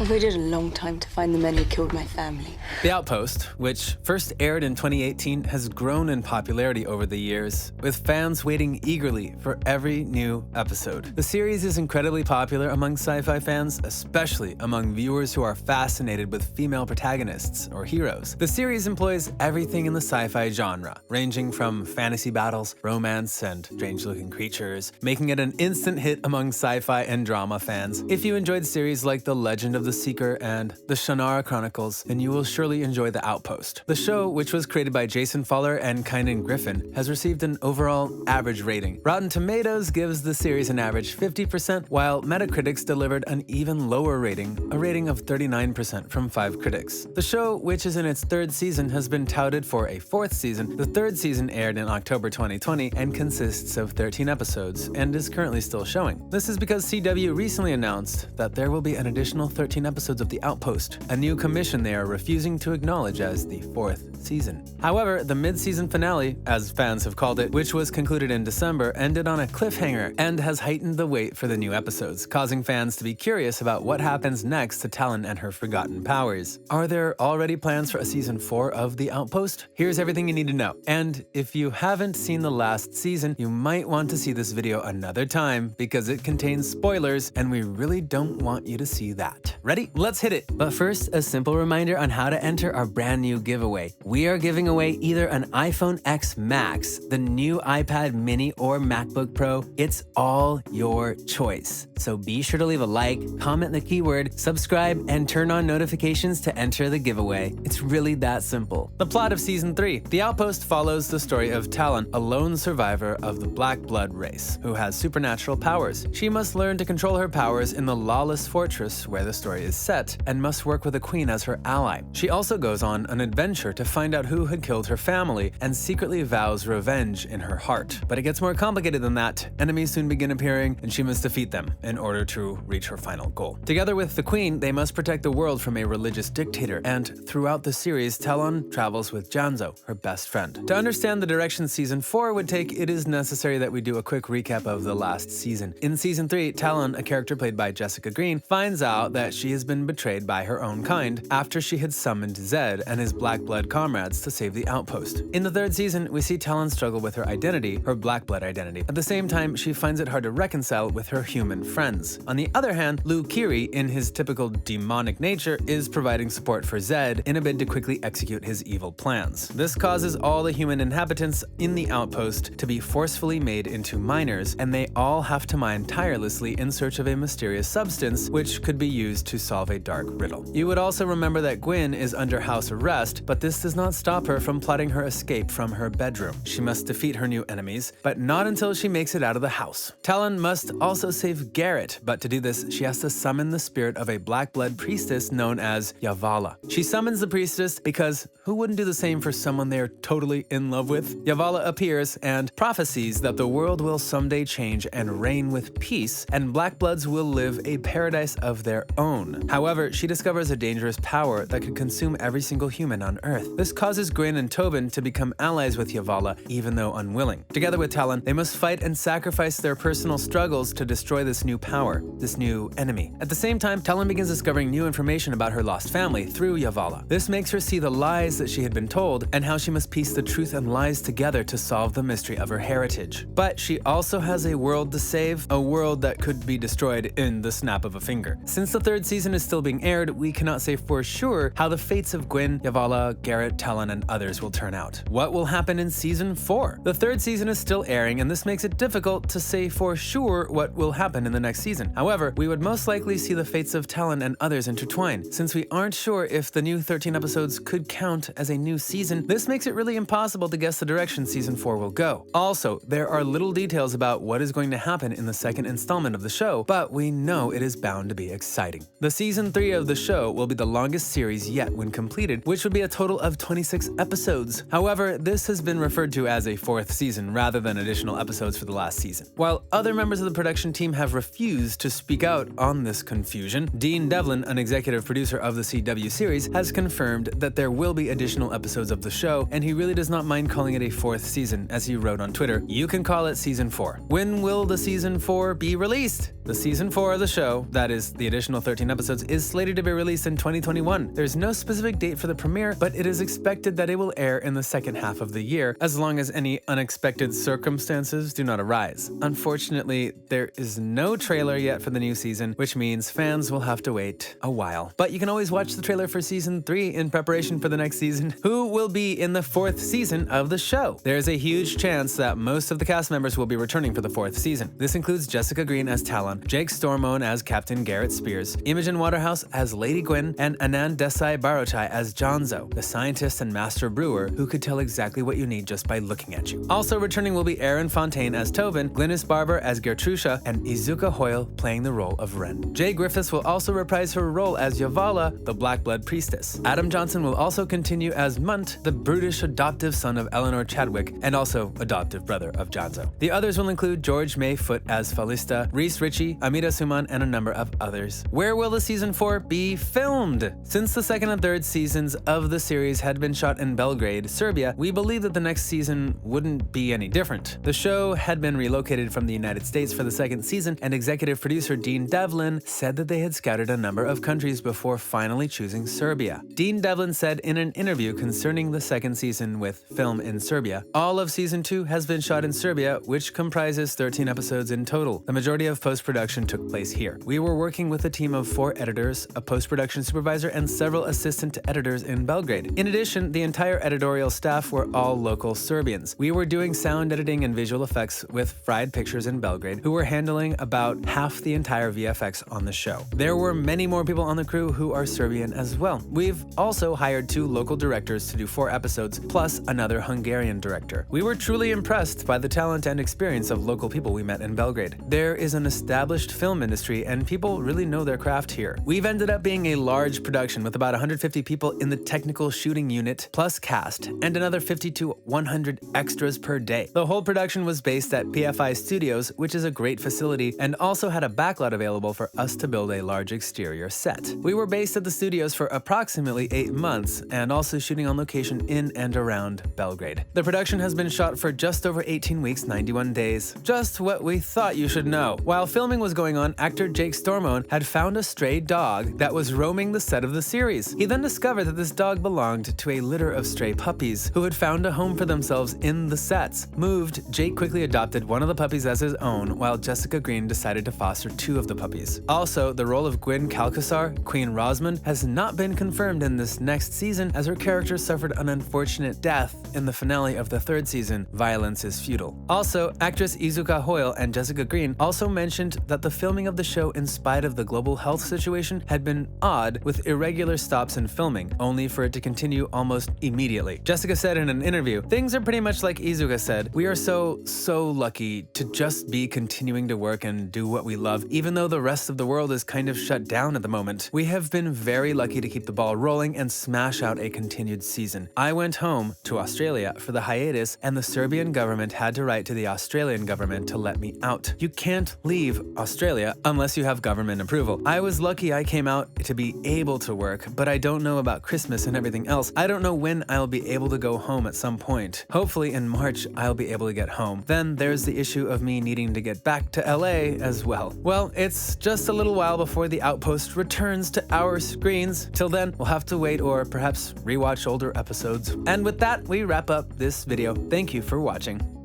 I waited a long time to find the men who killed my family. The Outpost, which first aired in 2018, has grown in popularity over the years, with fans waiting eagerly for every new episode. The series is incredibly popular among sci-fi fans, especially among viewers who are fascinated with female protagonists or heroes. The series employs everything in the sci-fi genre, ranging from fantasy battles, romance, and strange-looking creatures, making it an instant hit among sci-fi and drama fans. If you enjoyed series like The Legend of the Seeker and The Shannara Chronicles, then you will surely enjoy The Outpost. The show, which was created by Jason Fuller and Kynan Griffin, has received an overall average rating. Rotten Tomatoes gives the series an average 50%, while Metacritic's delivered an even lower rating, a rating of 39% from 5 critics. The show, which is in its 3rd season, has been touted for a 4th season. The 3rd season aired in October 2020 and consists of 13 episodes and is currently still showing. This is because CW recently announced that there will be an additional 13 episodes of The Outpost, a new commission they are refusing to acknowledge as the 4th season. However, the mid-season finale, as fans have called it, which was concluded in December, ended on a cliffhanger and has heightened the wait for the new episodes, causing fans to be curious about what happens next to Talon and her forgotten powers. Are there already plans for a season 4 of The Outpost? Here's everything you need to know. And if you haven't seen the last season, you might want to see this video another time because it contains spoilers and we really don't want you to see that. Ready? Let's hit it! But first, a simple reminder on how to enter our brand new giveaway. We are giving away either an iPhone X Max, the new iPad mini, or MacBook Pro. It's all your choice. So be sure to leave a like, comment the keyword, subscribe, and turn on notifications to enter the giveaway. It's really that simple. The plot of Season 3. The Outpost follows the story of Talon, a lone survivor of the Black Blood race, who has supernatural powers. She must learn to control her powers in the lawless fortress where the story is set, and must work with a queen as her ally. She also goes on an adventure to find out who had killed her family, and secretly vows revenge in her heart. But it gets more complicated than that. Enemies soon begin appearing, and she must defeat them in order to reach her final goal. Together with the queen, they must protect the world from a religious dictator, and throughout the series, Talon travels with Janzo, her best friend. To understand the direction Season 4 would take, it is necessary that we do a quick recap of the last season. In Season 3, Talon, a character played by Jessica Green, finds out that she has been betrayed by her own kind after she had summoned Zed and his Black Blood comrades to save the Outpost. In the 3rd season, we see Talon struggle with her identity, her Black Blood identity. At the same time, she finds it hard to reconcile with her human friends. On the other hand, Lou Kiri, in his typical demonic nature, is providing support for Zed in a bid to quickly execute his evil plans. This causes all the human inhabitants in the Outpost to be forcefully made into miners, and they all have to mine tirelessly in search of a mysterious substance which could be used to solve a dark riddle. You would also remember that Gwyn is under house arrest, but this does not stop her from plotting her escape from her bedroom. She must defeat her new enemies, but not until she makes it out of the house. Talon must also save Garrett, but to do this, she has to summon the spirit of a Black Blood priestess known as Yavala. She summons the priestess because who wouldn't do the same for someone they're totally in love with? Yavala appears and prophesies that the world will someday change and reign with peace, and Black Bloods will live a paradise of their own. However, she discovers a dangerous power that could consume every single human on Earth. This causes Gwyn and Tobin to become allies with Yavala, even though unwilling. Together with Talon, they must fight and sacrifice their personal struggles to destroy this new power, this new enemy. At the same time, Talon begins discovering new information about her lost family through Yavala. This makes her see the lies that she had been told and how she must piece the truth and lies together to solve the mystery of her heritage. But she also has a world to save, a world that could be destroyed in the snap of a finger. Since the 3rd season is still being aired, we cannot say for sure how the fates of Gwyn, Yavala, Garrett, Talon, and others will turn out. What will happen in Season 4? The 3rd season is still airing, and this makes it difficult to say for sure what will happen in the next season. However, we would most likely see the fates of Talon and others intertwine. Since we aren't sure if the new 13 episodes could count as a new season, this makes it really impossible to guess the direction Season 4 will go. Also, there are little details about what is going to happen in the 2nd installment of the show, but we know it is bound to be exciting. The Season 3 of the show will be the longest series yet when completed, which would be a total of 26 episodes. However, this has been referred to as a 4th season rather than additional episodes for the last season. While other members of the production team have refused to speak out on this confusion, Dean Devlin, an executive producer of the CW series, has confirmed that there will be additional episodes of the show, and he really does not mind calling it a 4th season. As he wrote on Twitter, "You can call it Season 4. When will the Season 4 be released?" The Season 4 of the show, that is, the additional 13 13 episodes, is slated to be released in 2021. There's no specific date for the premiere, but it is expected that it will air in the second half of the year, as long as any unexpected circumstances do not arise. Unfortunately, there is no trailer yet for the new season, which means fans will have to wait a while. But you can always watch the trailer for season 3 in preparation for the next season. Who will be in the 4th season of the show? There's a huge chance that most of the cast members will be returning for the 4th season. This includes Jessica Green as Talon, Jake Stormoen as Captain Garrett Spears, Imogen Waterhouse as Lady Gwyn, and Anand Desai-barochia as Jonzo, the scientist and master brewer who could tell exactly what you need just by looking at you. Also returning will be Fontaine as Tovin, Glynis Barber as Gertrusha, and Izuka Hoyle playing the role of Ren. Jay Griffiths will also reprise her role as Yavala, the Black Blood Priestess. Adam Johnson will also continue as Munt, the brutish adoptive son of Eleanor Chadwick, and also adoptive brother of Jonzo. The others will include George May Foote as Falista, Reece Ritchie, Amita Suman, and a number of others. Where will the season 4 be filmed? Since the 2nd and 3rd seasons of the series had been shot in Belgrade, Serbia, we believe that the next season wouldn't be any different. The show had been relocated from the United States for the 2nd season, and executive producer Dean Devlin said that they had scouted a number of countries before finally choosing Serbia. Dean Devlin said in an interview concerning the 2nd season with Film in Serbia, all of season 2 has been shot in Serbia, which comprises 13 episodes in total. The majority of post-production took place here. We were working with a team of 4 editors, a post-production supervisor, and several assistant editors in Belgrade. In addition, the entire editorial staff were all local Serbians. We were doing sound editing and visual effects with Fried Pictures in Belgrade, who were handling about half the entire VFX on the show. There were many more people on the crew who are Serbian as well. We've also hired 2 local directors to do 4 episodes, plus another Hungarian director. We were truly impressed by the talent and experience of local people we met in Belgrade. There is an established film industry, and people really know their craft here. We've ended up being a large production with about 150 people in the technical shooting unit, plus cast, and another 50 to 100 extras per day. The whole production was based at PFI Studios, which is a great facility, and also had a backlot available for us to build a large exterior set. We were based at the studios for approximately 8 months, and also shooting on location in and around Belgrade. The production has been shot for just over 18 weeks, 91 days. Just what we thought you should know. While filming was going on, actor Jake Stormoen had found a stray dog that was roaming the set of the series. He then discovered that this dog belonged to a litter of stray puppies who had found a home for themselves in the sets. Moved, Jake quickly adopted one of the puppies as his own, while Jessica Green decided to foster 2 of the puppies. Also, the role of Gwyn Calcasar, Queen Rosmund, has not been confirmed in this next season, as her character suffered an unfortunate death in the finale of the 3rd season, Violence is Futile. Also, actress Izuka Hoyle and Jessica Green also mentioned that the filming of the show, in spite of the global health situation, had been odd, with irregular stops in filming, only for it to continue almost immediately. Jessica said in an interview, "Things are pretty much like Izuka said. We are so lucky to just be continuing to work and do what we love, even though the rest of the world is kind of shut down at the moment. We have been very lucky to keep the ball rolling and smash out a continued season. I went home to Australia for the hiatus, and the Serbian government had to write to the Australian government to let me out. You can't leave Australia unless you have government approval. I was lucky I came out to be able to work, but I don't know about Christmas and everything else. I don't know when I'll be able to go home at some point. Hopefully in March I'll be able to get home. Then there's the issue of me needing to get back to LA as well. Well, it's just a little while before the Outpost returns to our screens. Till then, we'll have to wait or perhaps rewatch older episodes. And with that, we wrap up this video. Thank you for watching.